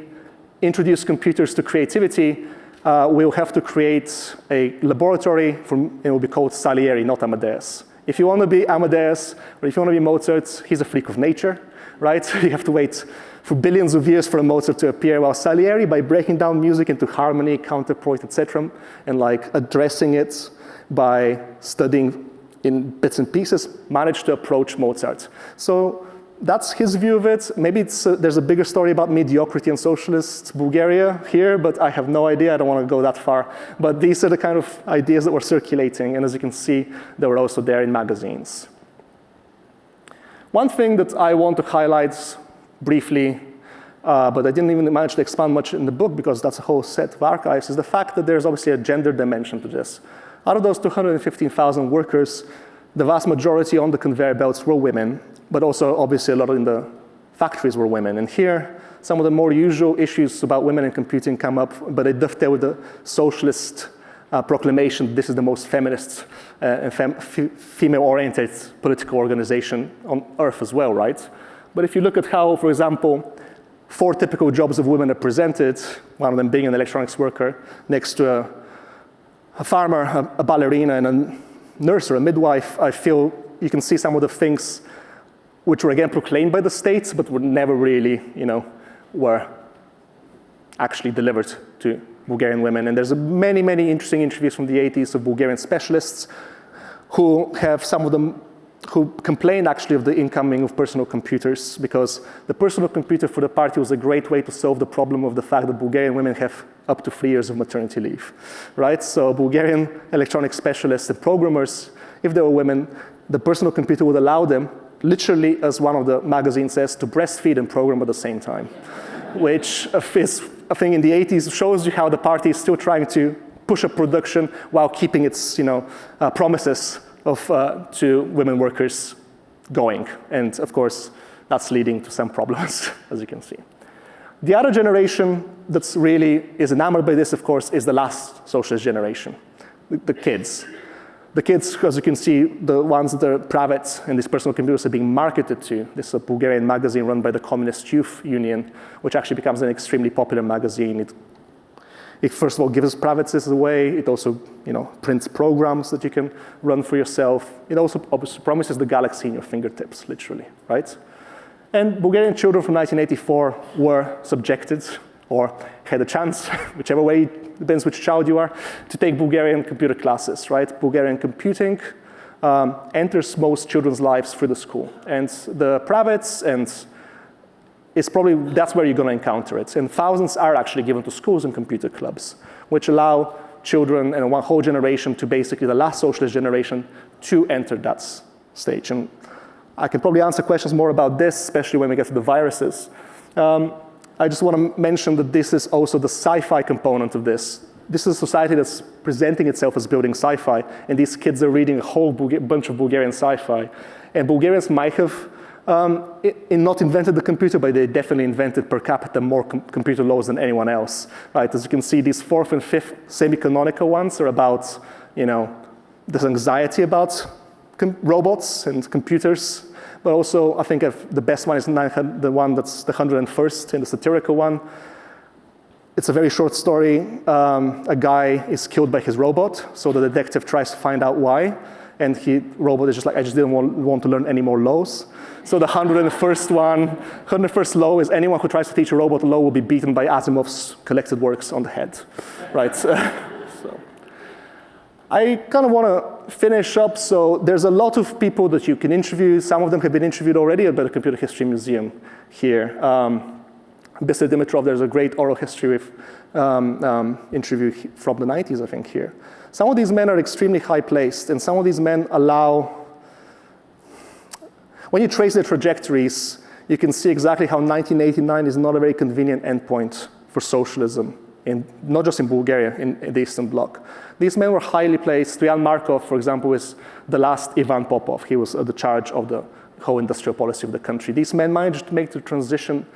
introduce computers to creativity, we'll have to create a laboratory, it will be called Salieri, not Amadeus. If you want to be Amadeus, or if you want to be Mozart, he's a freak of nature, right? You have to wait for billions of years for a Mozart to appear, while Salieri, by breaking down music into harmony, counterpoint, etc., and addressing it by studying in bits and pieces, managed to approach Mozart. So that's his view of it. Maybe there's a bigger story about mediocrity and socialist Bulgaria here, but I have no idea. I don't want to go that far. But these are the kind of ideas that were circulating, and as you can see, they were also there in magazines. One thing that I want to highlight briefly, but I didn't even manage to expand much in the book because that's a whole set of archives, is the fact that there's obviously a gender dimension to this. Out of those 215,000 workers, the vast majority on the conveyor belts were women, but also obviously a lot in the factories were women. And here, some of the more usual issues about women in computing come up, but they dovetail with the socialist proclamation, this is the most feminist and female-oriented political organization on earth as well, right? But if you look at how, for example, 4 typical jobs of women are presented, one of them being an electronics worker, next to a farmer, a ballerina, and a nurse or a midwife. I feel you can see some of the things which were again proclaimed by the states, but were never really, were actually delivered to Bulgarian women. And there's many, many interesting interviews from the 80s of Bulgarian specialists who have some of them who complained actually of the incoming of personal computers, because the personal computer for the party was a great way to solve the problem of the fact that Bulgarian women have up to 3 years of maternity leave, right? So Bulgarian electronic specialists and programmers, if they were women, the personal computer would allow them, literally as one of the magazines says, to breastfeed and program at the same time, which is, I think in the 80s shows you how the party is still trying to push a production while keeping its promises to women workers going. And of course, that's leading to some problems, as you can see. The other generation that's really is enamored by this, of course, is the last socialist generation, the kids. The kids, as you can see, the ones that are private and these personal computers are being marketed to. This is a Bulgarian magazine run by the Communist Youth Union, which actually becomes an extremely popular magazine. It first of all gives privacies away. It also, prints programs that you can run for yourself. It also promises the galaxy in your fingertips, literally, right? And Bulgarian children from 1984 were subjected, or had a chance, whichever way, depends which child you are, to take Bulgarian computer classes, right? Bulgarian computing enters most children's lives through the school. And the privates that's where you're going to encounter it. And thousands are actually given to schools and computer clubs, which allow children and one whole generation to basically the last socialist generation to enter that stage. And I can probably answer questions more about this, especially when we get to the viruses. I just want to mention that this is also the sci-fi component of this. This is a society that's presenting itself as building sci-fi, and these kids are reading a whole bunch of Bulgarian sci-fi. And Bulgarians might have not invented the computer, but they definitely invented per capita more computer laws than anyone else, right? As you can see, these 4th and 5th semi-canonical ones are about, this anxiety about robots and computers, but also I think the best one is the one that's the 101st and the satirical one. It's a very short story. A guy is killed by his robot, so the detective tries to find out why. And robot is just like, I just didn't want to learn any more laws. So the 101st law is anyone who tries to teach a robot law will be beaten by Asimov's collected works on the head, right? So I kind of want to finish up. So there's a lot of people that you can interview. Some of them have been interviewed already at the Computer History Museum here. Victor Petrov, there's a great oral history interview from the 90s, I think, here. Some of these men are extremely high-placed, and some of these men when you trace their trajectories, you can see exactly how 1989 is not a very convenient endpoint for socialism, not just in Bulgaria, in the Eastern Bloc. These men were highly placed. Stoyan Markov, for example, is the last Ivan Popov. He was at the charge of the whole industrial policy of the country. These men managed to make the transition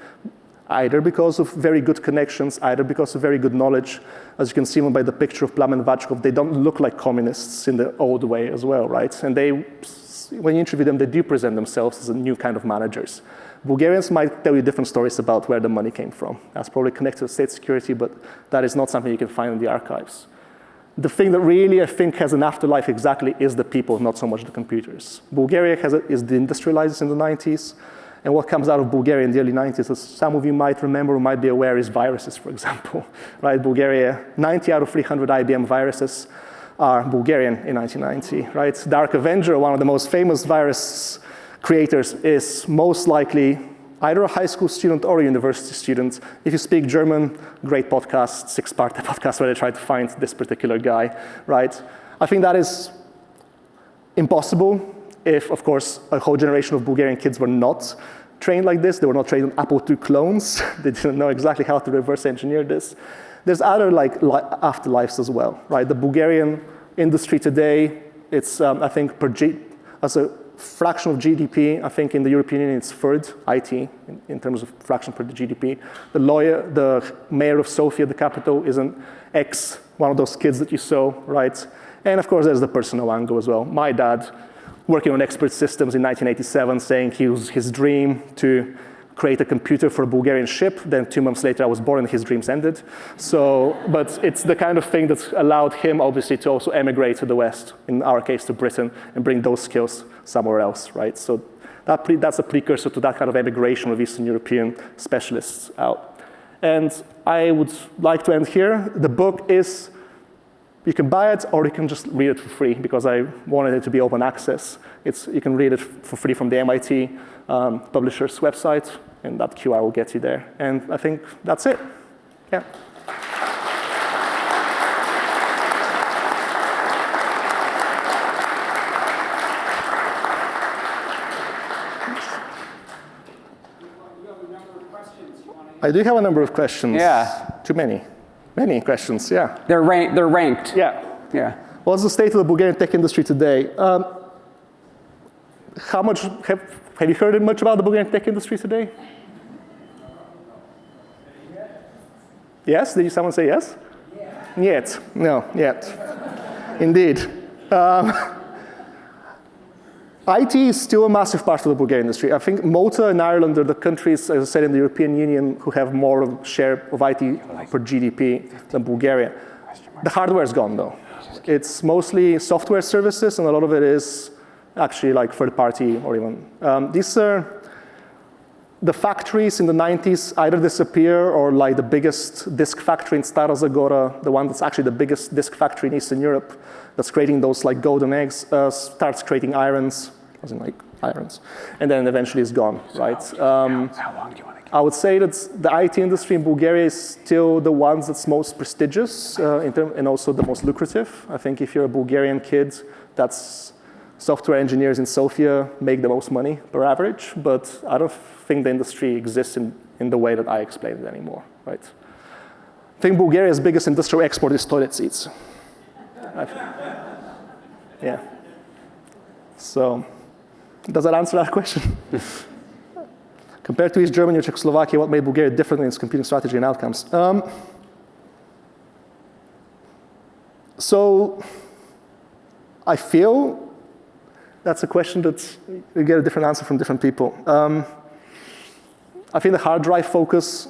either because of very good connections, either because of very good knowledge. As you can see by the picture of Plamen Vachkov, they don't look like communists in the old way as well, right? And when you interview them, they do present themselves as a new kind of managers. Bulgarians might tell you different stories about where the money came from. That's probably connected to state security, but that is not something you can find in the archives. The thing that really, I think, has an afterlife exactly is the people, not so much the computers. Bulgaria is deindustrialized in the 90s. And what comes out of Bulgaria in the early 90s, as some of you might remember or might be aware, is viruses, for example. Right? Bulgaria, 90 out of 300 IBM viruses are Bulgarian in 1990. Right? Dark Avenger, one of the most famous virus creators, is most likely either a high school student or a university student. If you speak German, great podcast, 6-part podcast where they try to find this particular guy. Right? I think that is impossible. If, of course, a whole generation of Bulgarian kids were not trained like this, they were not trained on Apple II clones, they didn't know exactly how to reverse engineer this. There's other afterlives as well, right? The Bulgarian industry today, it's, I think, as a fraction of GDP, I think in the European Union it's third, IT, in terms of fraction per the GDP. The mayor of Sofia, the capital, is an one of those kids that you saw, right? And of course, there's the personal angle as well. My dad, working on expert systems in 1987, saying his dream to create a computer for a Bulgarian ship. Then 2 months later, I was born and his dreams ended. So, but it's the kind of thing that allowed him, obviously, to also emigrate to the West, in our case, to Britain, and bring those skills somewhere else, right? So that's a precursor to that kind of emigration of Eastern European specialists out. And I would like to end here. The book is, you can buy it or you can just read it for free because I wanted it to be open access. You can read it for free from the MIT publisher's website, and that QR will get you there. And I think that's it. Yeah. I do have a number of questions. Yeah. Too many. Many questions, yeah. They're ranked. Yeah. Yeah. What's the state of the Bulgarian tech industry today? How much, have you heard much about the Bulgarian tech industry today? Yes? Did someone say yes? Yeah. Yet. No, yet. Indeed. IT is still a massive part of the Bulgarian industry. I think Malta and Ireland are the countries, as I said, in the European Union who have more share of IT per GDP than Bulgaria. The hardware is gone, though. It's mostly software services, and a lot of it is actually like third party or even. These are the factories in the 90s either disappear or like the biggest disk factory in Stara Zagora, the one that's actually the biggest disk factory in Eastern Europe, that's creating those like golden eggs, starts creating irons, as in like irons, and then eventually is gone, right? How long do you want to keep? I would say that the IT industry in Bulgaria is still the ones that's most prestigious and also the most lucrative. I think if you're a Bulgarian kid, that's software engineers in Sofia make the most money per average, but I don't think the industry exists in the way that I explained it anymore, right? I think Bulgaria's biggest industrial export is toilet seats. Yeah. So, does that answer that question? Compared to East Germany or Czechoslovakia, what made Bulgaria different in its computing strategy and outcomes? So, I feel that's a question that you get a different answer from different people. I think the hard drive focus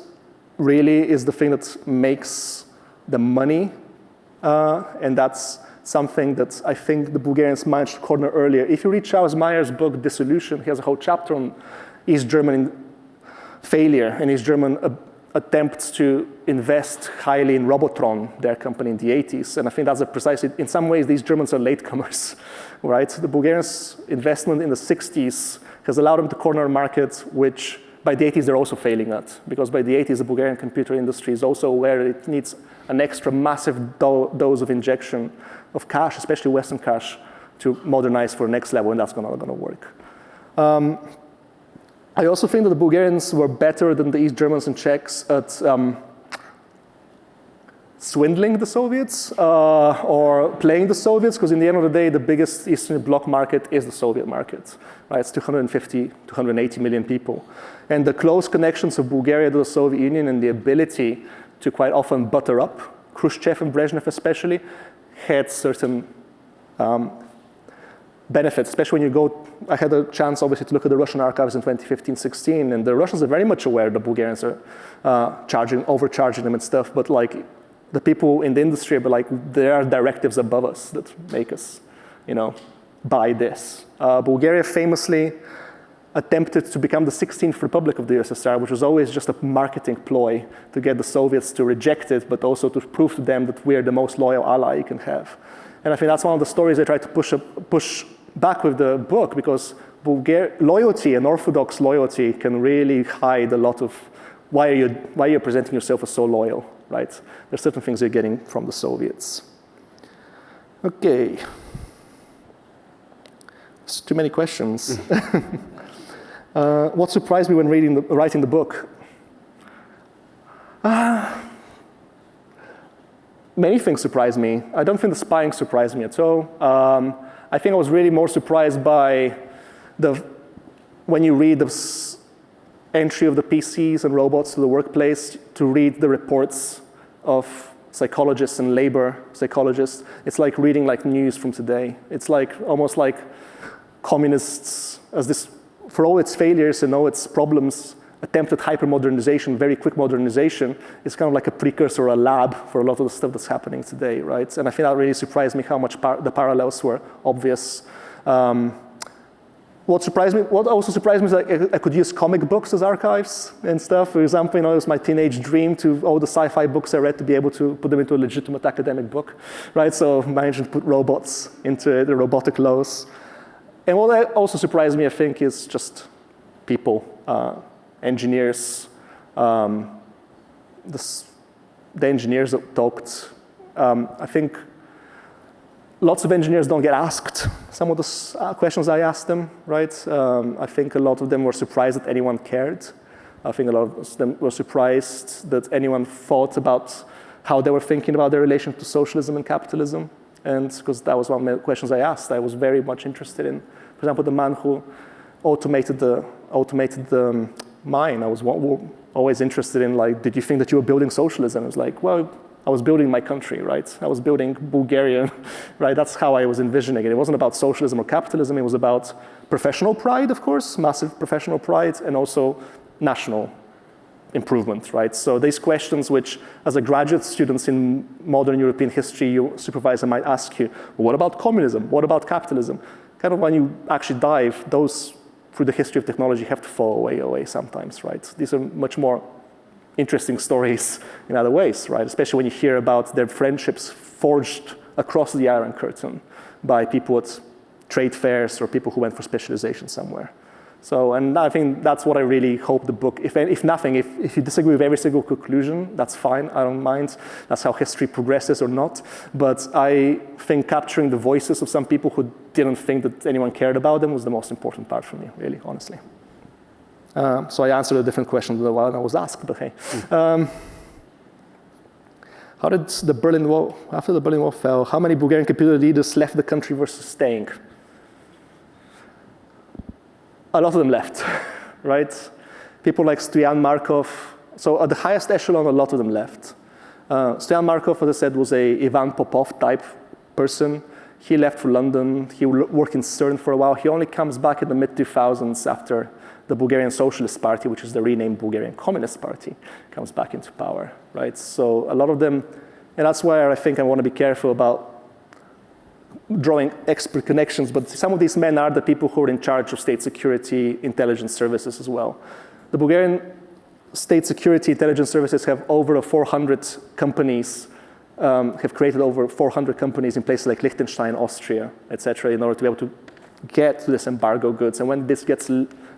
really is the thing that makes the money, and that's something that I think the Bulgarians managed to corner earlier. If you read Charles Mayer's book, Dissolution, he has a whole chapter on East German failure and East German attempts to invest highly in Robotron, their company in the 80s. And I think that's precisely, in some ways, these Germans are latecomers, right? The Bulgarians' investment in the 60s has allowed them to corner a market which by the 80s they're also failing at. Because by the 80s, the Bulgarian computer industry is also aware that it needs an extra massive dose of injection of cash, especially Western cash, to modernize for the next level, and that's not going to work. I also think that the Bulgarians were better than the East Germans and Czechs at swindling the Soviets or playing the Soviets, because in the end of the day, the biggest Eastern Bloc market is the Soviet market. Right? It's 250, 280 million people. And the close connections of Bulgaria to the Soviet Union and the ability to quite often butter up, Khrushchev and Brezhnev especially, had certain benefits, especially when you go, I had a chance obviously to look at the Russian archives in 2015-16, and the Russians are very much aware the Bulgarians are overcharging them and stuff, but like the people in the industry are like, there are directives above us that make us, buy this. Bulgaria famously attempted to become the 16th republic of the USSR, which was always just a marketing ploy to get the Soviets to reject it, but also to prove to them that we're the most loyal ally you can have. And I think that's one of the stories I try to push back with the book, because loyalty and orthodox loyalty can really hide a lot of why you're presenting yourself as so loyal, right? There's certain things you're getting from the Soviets. Okay. It's too many questions. What surprised me when writing the book? Many things surprised me. I don't think the spying surprised me at all. I think I was really more surprised by when you read the entry of the PCs and robots to the workplace, to read the reports of psychologists and labor psychologists. It's like reading like news from today. It's like almost like communists, as this, for all its failures and all its problems, attempt at hyper-modernization, very quick modernization, is kind of like a precursor, a lab for a lot of the stuff that's happening today, right? And I think that really surprised me how much the parallels were obvious. What also surprised me is that I could use comic books as archives and stuff. For example, it was my teenage dream to all the sci-fi books I read to be able to put them into a legitimate academic book, right? So managing to put robots into the robotic laws. And what also surprised me, I think, is just people, engineers, the engineers that talked. I think lots of engineers don't get asked some of the questions I asked them, right? I think a lot of them were surprised that anyone cared. I think a lot of them were surprised that anyone thought about how they were thinking about their relation to socialism and capitalism. And because that was one of the questions I asked, I was very much interested in. For example, the man who automated the mine. I was always interested in, like, did you think that you were building socialism? I was like, well, I was building my country, right? I was building Bulgaria, right? That's how I was envisioning it. It wasn't about socialism or capitalism. It was about professional pride, of course, massive professional pride, and also national improvement, right? So these questions which, as a graduate student in modern European history, your supervisor might ask you, well, what about communism? What about capitalism? Kind of when you actually dive, those through the history of technology have to fall away sometimes, right? These are much more interesting stories in other ways, right? Especially when you hear about their friendships forged across the Iron Curtain by people at trade fairs or people who went for specialization somewhere. So, and I think that's what I really hope the book, if nothing, if you disagree with every single conclusion, that's fine, I don't mind. That's how history progresses or not. But I think capturing the voices of some people who didn't think that anyone cared about them was the most important part for me, really, honestly. So I answered a different question than the one I was asked, but hey. How did the Berlin Wall, after the Berlin Wall fell, how many Bulgarian computer leaders left the country versus staying? A lot of them left, right? People like Stoyan Markov. So at the highest echelon, a lot of them left. Stoyan Markov, as I said, was a Ivan Popov type person. He left for London. He worked in CERN for a while. He only comes back in the mid-2000s after the Bulgarian Socialist Party, which is the renamed Bulgarian Communist Party, comes back into power, right? So a lot of them, and that's why I think I want to be careful about drawing expert connections, but some of these men are the people who are in charge of state security intelligence services as well. The Bulgarian state security intelligence services have over 400 companies, have created over 400 companies in places like Liechtenstein, Austria, etc., in order to be able to get to this embargo goods. And when this gets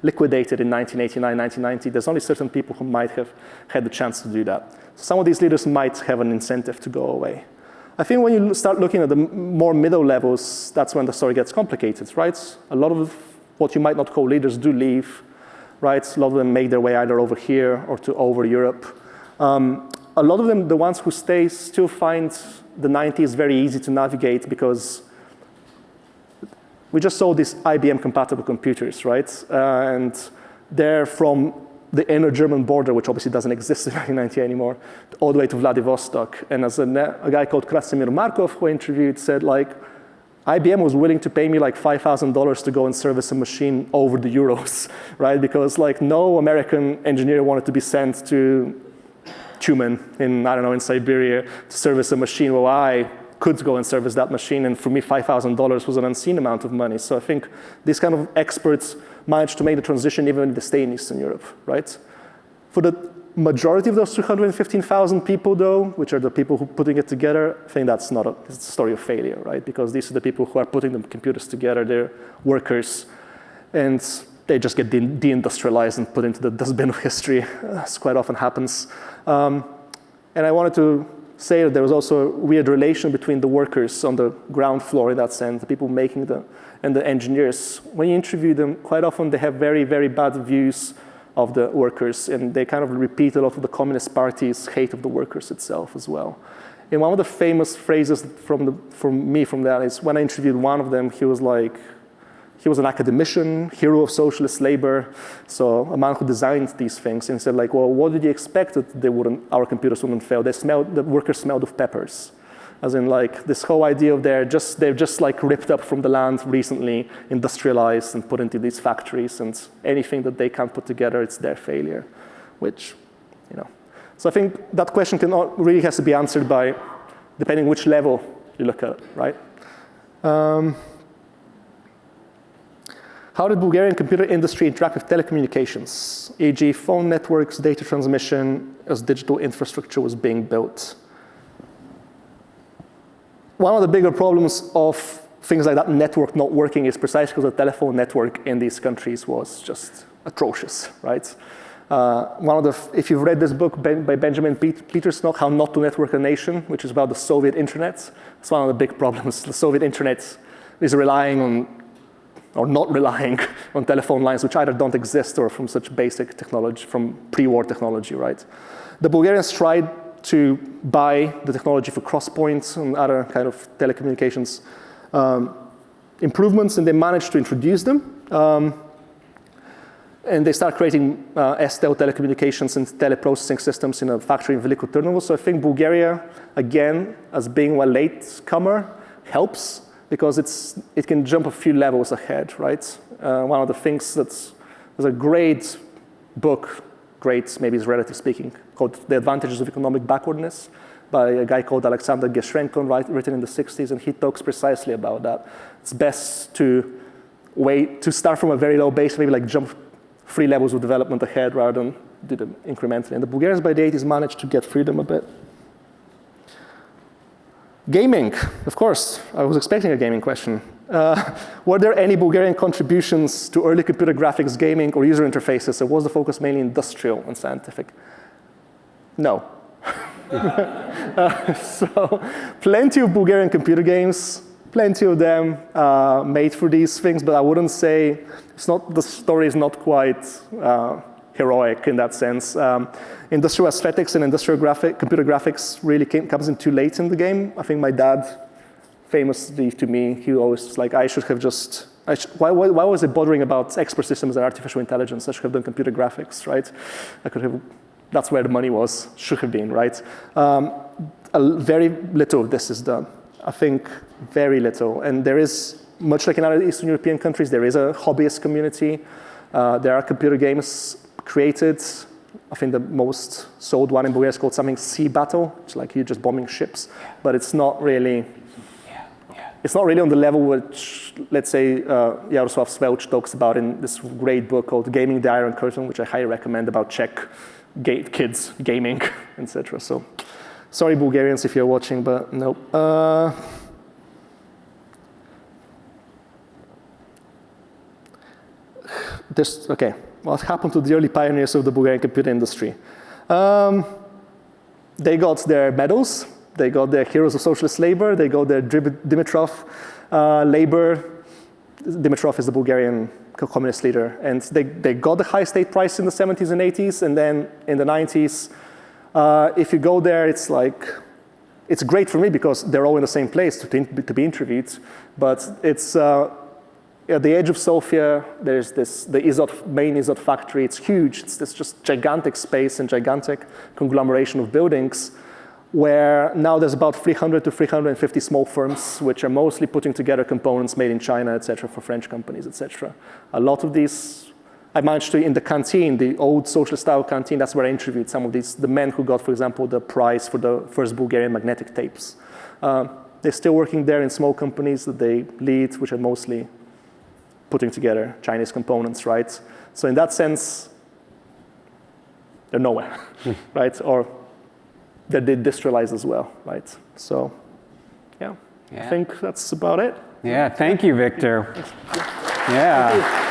liquidated in 1989, 1990, there's only certain people who might have had the chance to do that. So some of these leaders might have an incentive to go away. I think when you start looking at the more middle levels, that's when the story gets complicated, right? A lot of what you might not call leaders do leave, right? A lot of them make their way either over here or to over Europe. A lot of them, the ones who stay, still find the 90s very easy to navigate because we just saw these IBM-compatible computers, right? And they're from the inner German border, which obviously doesn't exist in 1990 anymore, all the way to Vladivostok. And as a guy called Krasimir Markov, who I interviewed, said, like, IBM was willing to pay me like $5,000 to go and service a machine over the Urals, right? Because like no American engineer wanted to be sent to Tumen in, I don't know, in Cyberia to service a machine while I could go and service that machine. And for me, $5,000 was an unseen amount of money. So I think these kind of experts managed to make the transition even if they stay in Eastern Europe, right? For the majority of those 215,000 people, though, which are the people who are putting it together, I think that's not it's a story of failure, right? Because these are the people who are putting the computers together, they're workers, and they just get deindustrialized and put into the dustbin of history, as quite often happens. And I wanted to say that there was also a weird relation between the workers on the ground floor in that sense, the people making and the engineers. When you interview them, quite often they have very, very bad views of the workers, and they kind of repeat a lot of the Communist Party's hate of the workers itself as well. And one of the famous phrases from that is when I interviewed one of them, he was like, he was an academician, hero of socialist labor, so a man who designed these things, and he said, like, well, what did you expect that our computers wouldn't fail? The workers smelled of peppers, As in, like, this whole idea of they're just like ripped up from the land recently, industrialized and put into these factories, and anything that they can't put together, it's their failure, which, you know. So I think that question really has to be answered by, depending which level you look at it, right? How did Bulgarian computer industry interact with telecommunications, e.g. phone networks, data transmission, as digital infrastructure was being built? One of the bigger problems of things like that network not working is precisely because the telephone network in these countries was just atrocious, right? If you've read this book by Benjamin Peterson, How Not to Network a Nation, which is about the Soviet internet, it's one of the big problems. The Soviet internet is relying on, or not relying on telephone lines, which either don't exist or from such basic technology, from pre-war technology, right? The Bulgarians tried to buy the technology for cross-points and other kind of telecommunications improvements, and they managed to introduce them. And they start creating STEL telecommunications and teleprocessing systems in a factory in Veliko Trnovo. So I think Bulgaria, again, as being a latecomer, helps because it can jump a few levels ahead, right? One of the things there's a great book, great maybe is relative speaking, called The Advantages of Economic Backwardness by a guy called Alexander Geshrenko, written in the 60s, and he talks precisely about that. It's best to start from a very low base, maybe like jump 3 levels of development ahead rather than do them incrementally. And the Bulgarians by the 80s managed to get freedom a bit. Gaming, of course, I was expecting a gaming question. Were there any Bulgarian contributions to early computer graphics, gaming, or user interfaces, or was the focus mainly industrial and scientific? No. So, plenty of Bulgarian computer games, plenty of them made for these things, but I wouldn't say, the story is not quite heroic in that sense. Industrial aesthetics and industrial computer graphics really comes in too late in the game. I think my dad, famously to me, he always was like, I should have just, why was it bothering about expert systems and artificial intelligence? I should have done computer graphics, right? That's where the money should have been, right? Very little of this is done. I think very little. And there is, much like in other Eastern European countries, there is a hobbyist community. There are computer games created. I think the most sold one in Bulgaria is called something Sea Battle, which is like you're just bombing ships, but it's not really. It's not really on the level which, let's say, Jaroslav Svelch talks about in this great book called Gaming the Iron Curtain, which I highly recommend, about Czech kids gaming, etc. So, sorry Bulgarians if you're watching, but no. Okay. What happened to the early pioneers of the Bulgarian computer industry? They got their medals, they got their heroes of socialist labor, they got their Dimitrov labor. Dimitrov is the Bulgarian communist leader, and they got the high state prize in the 70s and 80s, and then in the 90s, if you go there, it's great for me because they're all in the same place to be interviewed, but it's, at the edge of Sofia, there's the main Izot factory. It's huge. It's this just gigantic space and gigantic conglomeration of buildings where now there's about 300 to 350 small firms, which are mostly putting together components made in China, et cetera, for French companies, et cetera. A lot of these, I managed to, in the canteen, the old socialist-style canteen, that's where I interviewed some of the men who got, for example, the prize for the first Bulgarian magnetic tapes. They're still working there in small companies that they lead, which are mostly putting together Chinese components, right? So in that sense, they're nowhere, right? Or they're deindustrialized as well, right? So, yeah, I think that's about it. Yeah, thank you, Victor. Yeah.